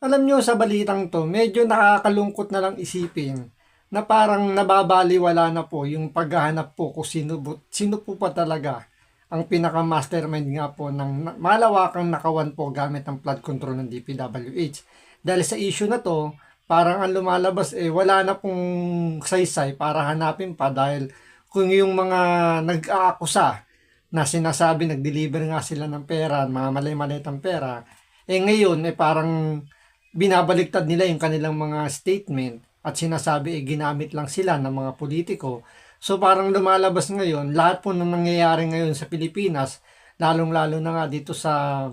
Alam nyo sa balitang to, medyo nakakalungkot na lang isipin na parang nababaliwala na po yung paghahanap po kung sino po pa talaga ang pinaka-mastermind nga po ng malawakang nakawan po gamit ang flood control ng DPWH. Dahil sa issue na to, parang ang lumalabas wala na pong saysay para hanapin pa dahil kung yung mga nag-aakusa na sinasabi nag-deliver nga sila ng pera, mga malay-malitang pera, ngayon parang binabaliktad nila yung kanilang mga statement at sinasabi ginamit lang sila ng mga politiko. So parang lumalabas ngayon, lahat po ng nangyayari ngayon sa Pilipinas, lalong-lalo na nga dito sa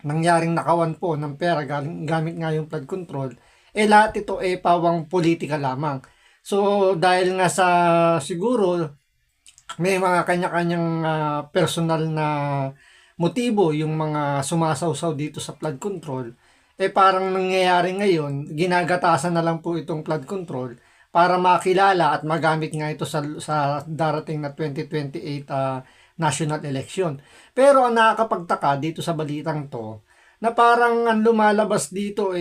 nangyaring nakawan po ng pera gamit nga yung flood control, lahat ito pawang politika lamang. So dahil nga sa siguro may mga kanya-kanyang personal na motibo yung mga sumasawsaw dito sa flood control, parang nangyayari ngayon, ginagatasan na lang po itong flood control para makilala at magamit nga ito sa darating na 2028 national election. Pero ang nakakapagtaka dito sa balitang to, na parang ang lumalabas dito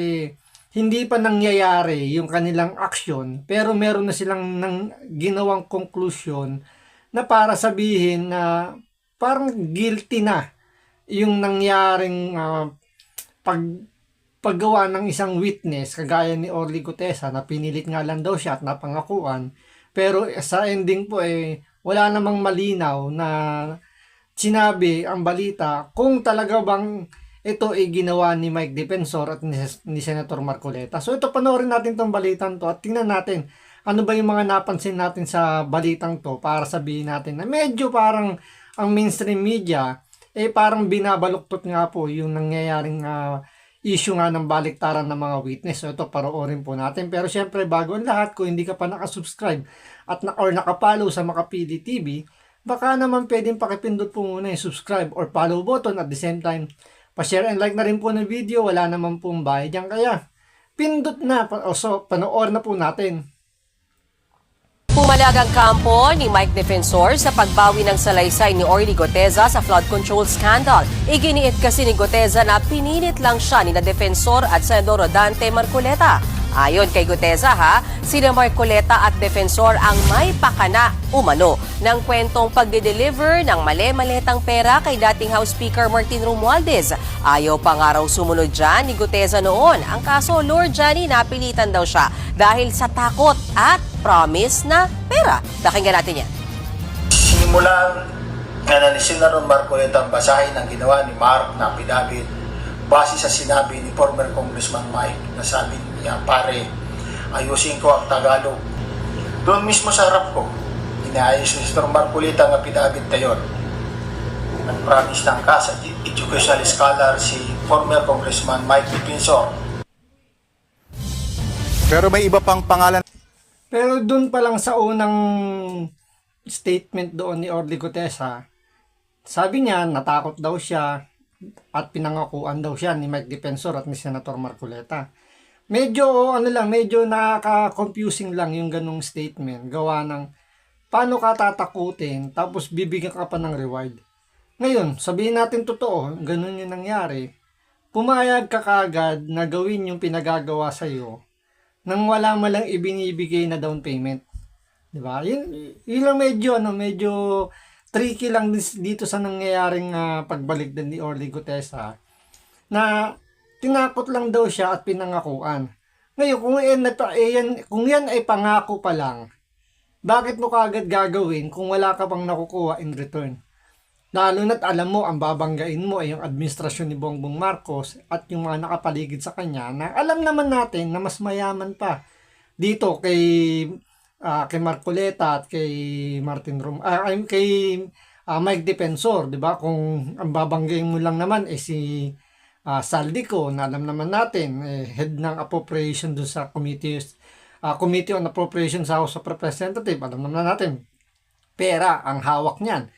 hindi pa nangyayari yung kanilang action, pero meron na silang ginawang conclusion na para sabihin na parang guilty na yung nangyaring pag paggawa ng isang witness kagaya ni Orly Gutesa na pinilit nga lang daw siya at napangakuan, pero sa ending po wala namang malinaw na sinabi ang balita kung talaga bang ito ginawa ni Mike Defensor at ni Senator Marcoleta. So ito, panoorin natin tong balitang to at tingnan natin ano ba yung mga napansin natin sa balitang to para sabihin natin na medyo parang ang mainstream media parang binabaluktot nga po yung nangyayaring issue nga ng baliktaran ng mga witness. So ito, paroorin po natin. Pero syempre, bago ang lahat, kung hindi ka pa nakasubscribe at or nakapollow sa Makapili TV, baka naman pwedeng pakipindot po muna yung subscribe or follow button at the same time, pa-share and like na rin po ng video. Wala naman pong bayad yan. Kaya, pindot na. So, panoorin na po natin. Pumalag ang kampo ni Mike Defensor sa pagbawi ng salaysay ni Orly Gutesa sa flood control scandal. Iginiit kasi ni Gutesa na pinilit lang siya ni na Defensor at Senador Rodante Marcoleta. Ayon kay Gutesa sina Marcoleta at Defensor ang may pakana umano ng kwentong pagde-deliver ng mali-maletang pera kay dating House Speaker Martin Romualdez. Ayaw pa nga raw sumunod dyan ni Gutesa noon. Ang kaso, Lord Johnny, napilitan daw siya dahil sa takot at promise na pera. Pakinggan natin yan. Sinimulan na ni Senator Marcoleta ang basahin ang ginawa ni Mark na pinabit base sa sinabi ni former Congressman Mike na sabi niya, pare, ayusin ko ang Tagalog. Doon mismo sa harap ko, inaayos ni Senator Marcoleta ang pinabit na yun. Nag-promise ng sa educational scholar si former Congressman Mike Defensor. Pero may iba pang pangalan. Pero doon pa lang sa unang statement doon ni Orly Gutesa, sabi niya natakot daw siya at pinangakuan daw siya ni Mike Defensor at ni Senator Marcoleta. Medyo nakaka-confusing lang yung ganong statement. Gawa ng paano ka tatakutin tapos bibigyan ka pa ng reward. Ngayon, sabihin natin totoo, ganun yung nangyari. Pumayag ka kagad na gawin yung pinagagawa sa'yo nang wala malang ibinibigay na down payment. Diba? Yun lang medyo tricky lang dito sa nangyayaring pagbalik din ni Orly Gutesa na tinakot lang daw siya at pinangakuan. Ngayon, kung yan ay pangako pa lang, bakit mo kaagad gagawin kung wala ka pang nakukuha in return? Lalo na't alam mo, ang babanggain mo ay yung administrasyon ni Bongbong Marcos at yung mga nakapaligid sa kanya na alam naman natin na mas mayaman pa dito kay Marcoleta at kay Mike Defensor, 'di ba? Kung ang babanggain mo lang naman si Saldico, na alam naman natin head ng appropriation dun sa Committee on Appropriation sa House of Representatives, alam naman natin pera ang hawak niyan.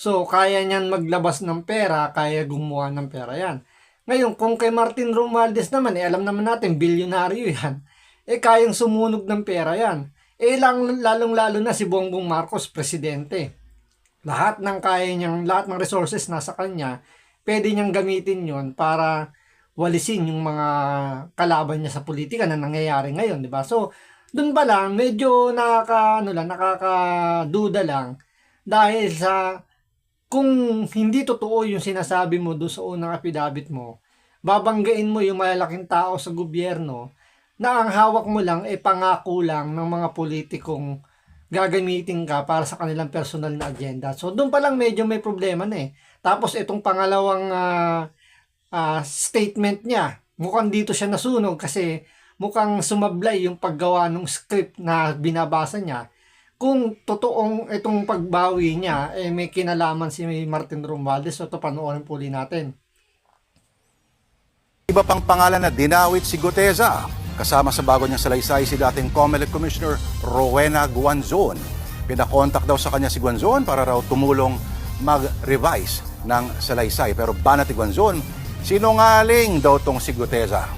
So kaya niyan maglabas ng pera, kaya gumawa ng pera yan. Ngayon, kung kay Martin Romualdez naman, alam naman natin bilyonaryo yan, kayang sumunog ng pera yan. Lalong-lalo na si Bongbong Marcos, presidente. Lahat ng resources nasa kanya, pwede niyang gamitin yon para walisin yung mga kalaban niya sa politika na nangyayari ngayon, di ba? So, doon pa lang, medyo nakakaduda lang dahil sa kung hindi totoo yung sinasabi mo doon sa unang affidavit mo, babanggain mo yung malalaking tao sa gobyerno na ang hawak mo lang ay pangako lang ng mga politikong gagamitin ka para sa kanilang personal na agenda. So doon pa lang medyo may problema na eh. Tapos itong pangalawang statement niya, mukhang dito siya nasunog kasi mukhang sumablay yung paggawa ng script na binabasa niya. Kung totoong itong pagbawi niya, may kinalaman si Martin Romualdez, so ito panoorin po ulit natin. Iba pang pangalan na dinawit si Guteza. Kasama sa bago niyang salaysay si dating COMELEC Commissioner Rowena Guanzon. Pinakontak daw sa kanya si Guanzon para raw tumulong mag-revise ng salaysay. Pero banat ni Guanzon, sinungaling daw tong si Guteza.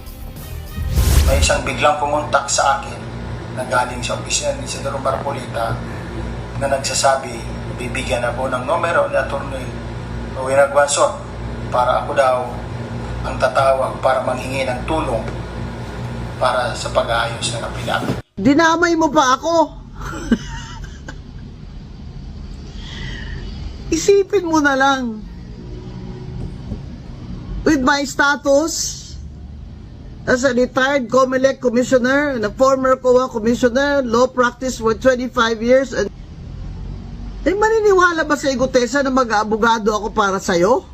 May isang biglang pumuntak sa akin na galing sa opisina ni Senador Marcoleta na nagsasabi, bibigyan ako ng numero ni Atty. Rowena Guanzon para ako daw ang tatawag para manghingi ng tulong para sa pag-aayos ng affidavit. Dinamay mo pa ako. Isipin mo na lang. With my status as a retired COMELEC commissioner and a former COA commissioner, law practice for 25 years, and maniniwala ba sa Guteza na mag-aabogado ako para sa'yo?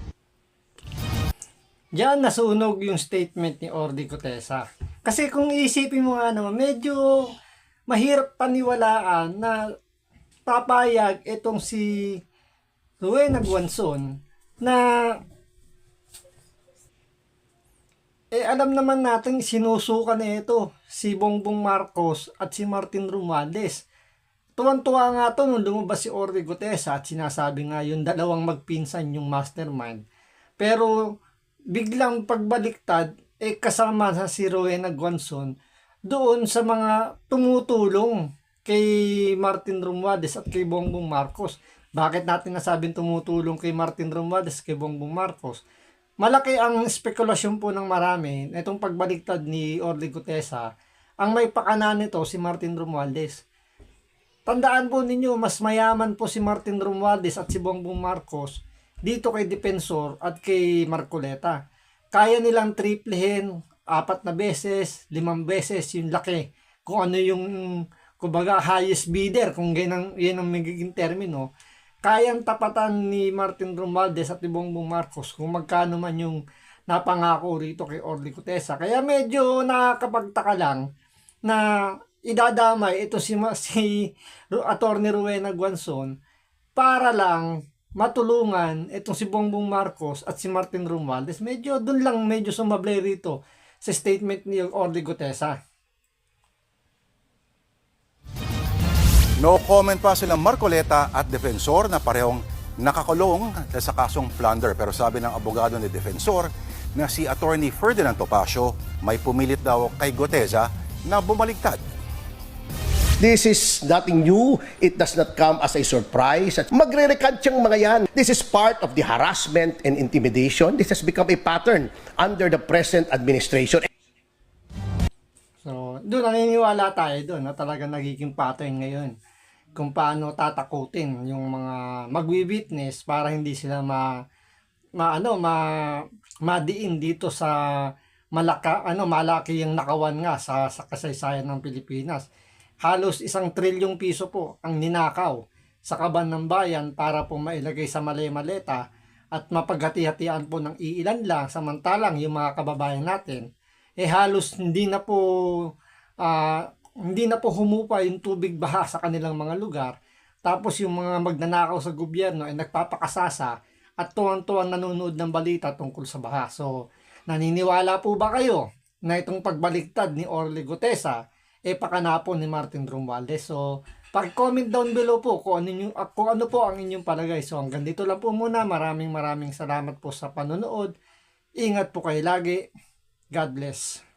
Diyan nasunog yung statement ni Orly Guteza. Kasi kung iisipin mo nga naman, medyo mahirap paniwalaan na papayag itong si Rowena Guanzon na alam naman natin sinusuka na ito si Bongbong Marcos at si Martin Romualdez. Tuwan-tuwa nga to nung lumabas si Orly Guteza at sinasabi nga yung dalawang magpinsan yung mastermind. Pero biglang pagbaliktad, kasama sa si Rowena Guanzon doon sa mga tumutulong kay Martin Romualdez at kay Bongbong Marcos. Bakit natin nasabing tumutulong kay Martin Romualdez kay Bongbong Marcos? Malaki ang spekulasyon po ng marami na itong pagbaliktad ni Orly Guteza. Ang may pakana nito si Martin Romualdez. Tandaan po ninyo, mas mayaman po si Martin Romualdez at si Bongbong Marcos dito kay Defensor at kay Marcoleta. Kaya nilang triplehin 4 na beses, 5 beses yung laki. Kung ano yung, kumbaga, highest bidder, kung yan ang magiging termino, kayang tapatan ni Martin Romualdez at ni Bongbong Marcos kung magkano man yung napangako rito kay Orly Guteza. Kaya medyo nakakapagtaka lang na idadamay ito si Atty. Rowena Guanzon para lang matulungan itong si Bongbong Marcos at si Martin Romualdez. Medyo dun lang medyo sumablay rito sa statement ni Orly Guteza. No comment pa silang Marcoleta at Defensor na parehong nakakulong sa kasong plunder. Pero sabi ng abogado ni Defensor na si Attorney Ferdinand Topacio may pumilit daw kay Guteza na bumaliktad. This is nothing new. It does not come as a surprise. At magre-recant yung mga yan. This is part of the harassment and intimidation. This has become a pattern under the present administration. So, doon naniniwala tayo doon na talagang nagiging pattern ngayon kung paano tatakutin yung mga magwi-witness para hindi sila madiin dito sa malaki yung nakawan nga sa kasaysayan ng Pilipinas. Halos 1 trilyong piso po ang ninakaw sa kaban ng bayan para po mailagay sa mali-maleta at mapaghati-hatian po ng iilan lang, samantalang yung mga kababayan natin halos hindi na po humupa yung tubig baha sa kanilang mga lugar. Tapos yung mga magnanakaw sa gobyerno ay nagpapakasasa at tuwang-tuwang nanonood ng balita tungkol sa baha. So, naniniwala po ba kayo na itong pagbaliktad ni Orly Guteza pakana po ni Martin Romualdez? So, pag-comment down below po kung ano po ang inyong palagay. So, hanggang dito lang po muna. Maraming salamat po sa panonood. Ingat po kayo lagi. God bless.